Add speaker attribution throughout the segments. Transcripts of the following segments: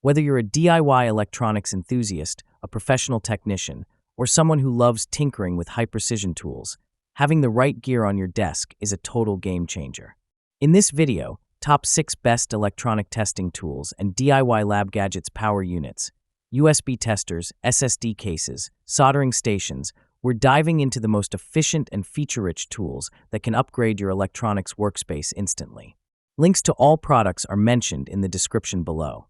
Speaker 1: Whether you're a DIY electronics enthusiast, a professional technician, or someone who loves tinkering with high-precision tools, having the right gear on your desk is a total game changer. In this video, top 6 best electronic testing tools and DIY lab gadgets, power units, USB testers, SSD cases, soldering stations, we're diving into the most efficient and feature-rich tools that can upgrade your electronics workspace instantly. Links to all products are mentioned in the description below.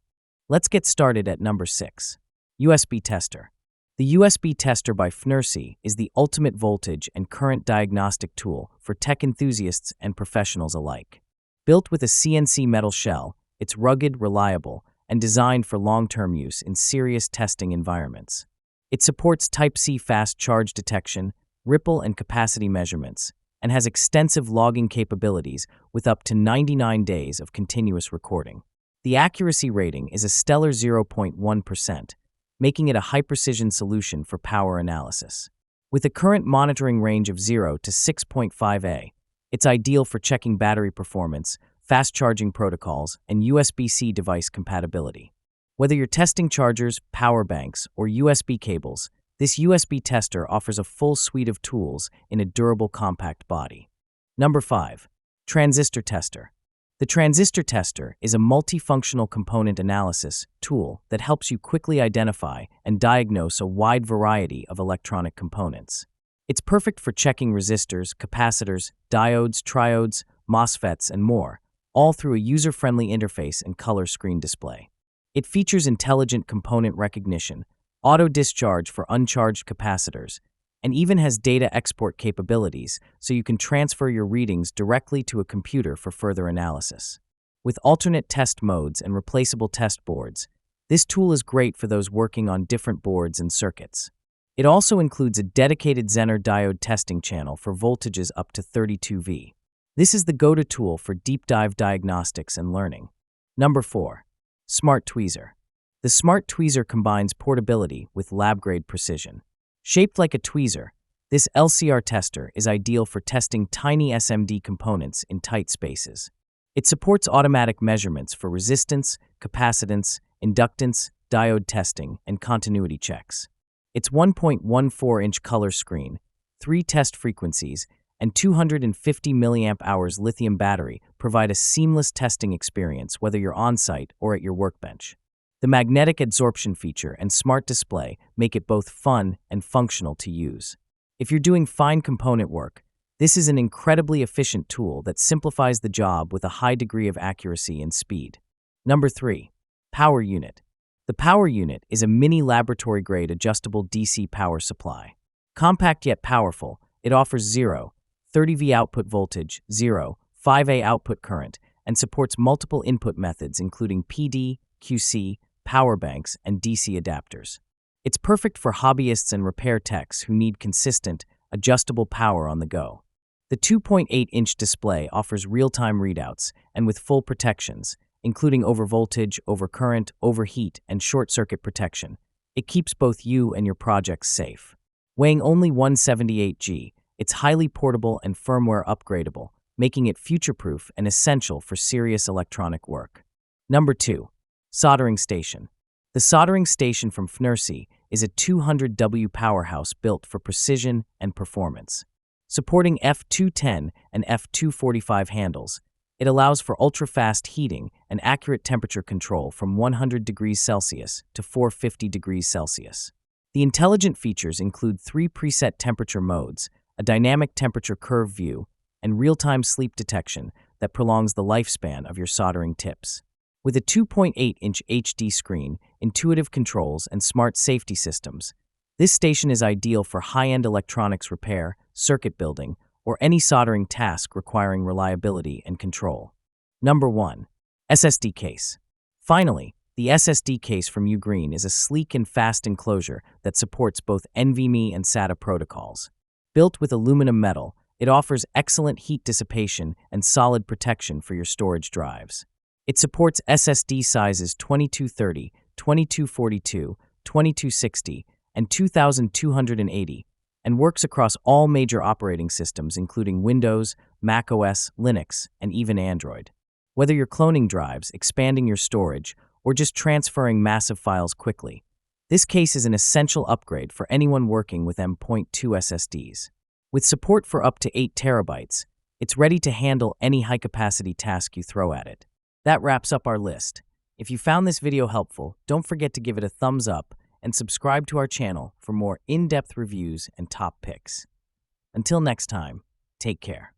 Speaker 1: Let's get started at number 6. USB Tester. The USB Tester by FNURC is the ultimate voltage and current diagnostic tool for tech enthusiasts and professionals alike. Built with a CNC metal shell, it's rugged, reliable, and designed for long-term use in serious testing environments. It supports Type-C fast charge detection, ripple and capacity measurements, and has extensive logging capabilities with up to 99 days of continuous recording. The accuracy rating is a stellar 0.1%, making it a high-precision solution for power analysis. With a current monitoring range of 0 to 6.5 A, it's ideal for checking battery performance, fast charging protocols, and USB-C device compatibility. Whether you're testing chargers, power banks, or USB cables, this USB tester offers a full suite of tools in a durable, compact body. Number 5. Transistor Tester. The Transistor Tester is a multifunctional component analysis tool that helps you quickly identify and diagnose a wide variety of electronic components. It's perfect for checking resistors, capacitors, diodes, triodes, MOSFETs, and more, all through a user-friendly interface and color screen display. It features intelligent component recognition, auto-discharge for uncharged capacitors, and even has data export capabilities so you can transfer your readings directly to a computer for further analysis. With alternate test modes and replaceable test boards, this tool is great for those working on different boards and circuits. It also includes a dedicated Zener diode testing channel for voltages up to 32 V. This is the go-to tool for deep dive diagnostics and learning. Number 4. Smart Tweezer. The Smart Tweezer combines portability with lab-grade precision. Shaped like a tweezer, this LCR tester is ideal for testing tiny SMD components in tight spaces. It supports automatic measurements for resistance, capacitance, inductance, diode testing, and continuity checks. Its 1.14-inch color screen, 3 test frequencies, and 250 mAh lithium battery provide a seamless testing experience whether you're on-site or at your workbench. The magnetic absorption feature and smart display make it both fun and functional to use. If you're doing fine component work, this is an incredibly efficient tool that simplifies the job with a high degree of accuracy and speed. Number 3. Power Unit. The Power Unit is a mini laboratory-grade adjustable DC power supply. Compact yet powerful, it offers 0, 30 V output voltage, 0, 5A output current, and supports multiple input methods including PD, QC, power banks, and DC adapters. It's perfect for hobbyists and repair techs who need consistent, adjustable power on the go. The 2.8-inch display offers real-time readouts, and with full protections, including overvoltage, overcurrent, overheat, and short-circuit protection, it keeps both you and your projects safe. Weighing only 178 g, it's highly portable and firmware upgradable, making it future-proof and essential for serious electronic work. Number 2. Soldering Station. The Soldering Station from FNURC is a 200W powerhouse built for precision and performance. Supporting F210 and F245 handles, it allows for ultra-fast heating and accurate temperature control from 100 degrees Celsius to 450 degrees Celsius. The intelligent features include 3 preset temperature modes, a dynamic temperature curve view, and real-time sleep detection that prolongs the lifespan of your soldering tips. With a 2.8-inch HD screen, intuitive controls, and smart safety systems, this station is ideal for high-end electronics repair, circuit building, or any soldering task requiring reliability and control. Number 1. SSD Case. Finally, the SSD Case from Ugreen is a sleek and fast enclosure that supports both NVMe and SATA protocols. Built with aluminum metal, it offers excellent heat dissipation and solid protection for your storage drives. It supports SSD sizes 2230, 2242, 2260, and 2280, and works across all major operating systems including Windows, macOS, Linux, and even Android. Whether you're cloning drives, expanding your storage, or just transferring massive files quickly. This case is an essential upgrade for anyone working with M.2 SSDs. With support for up to 8 terabytes, it's ready to handle any high-capacity task you throw at it. That wraps up our list. If you found this video helpful, don't forget to give it a thumbs up and subscribe to our channel for more in-depth reviews and top picks. Until next time, take care.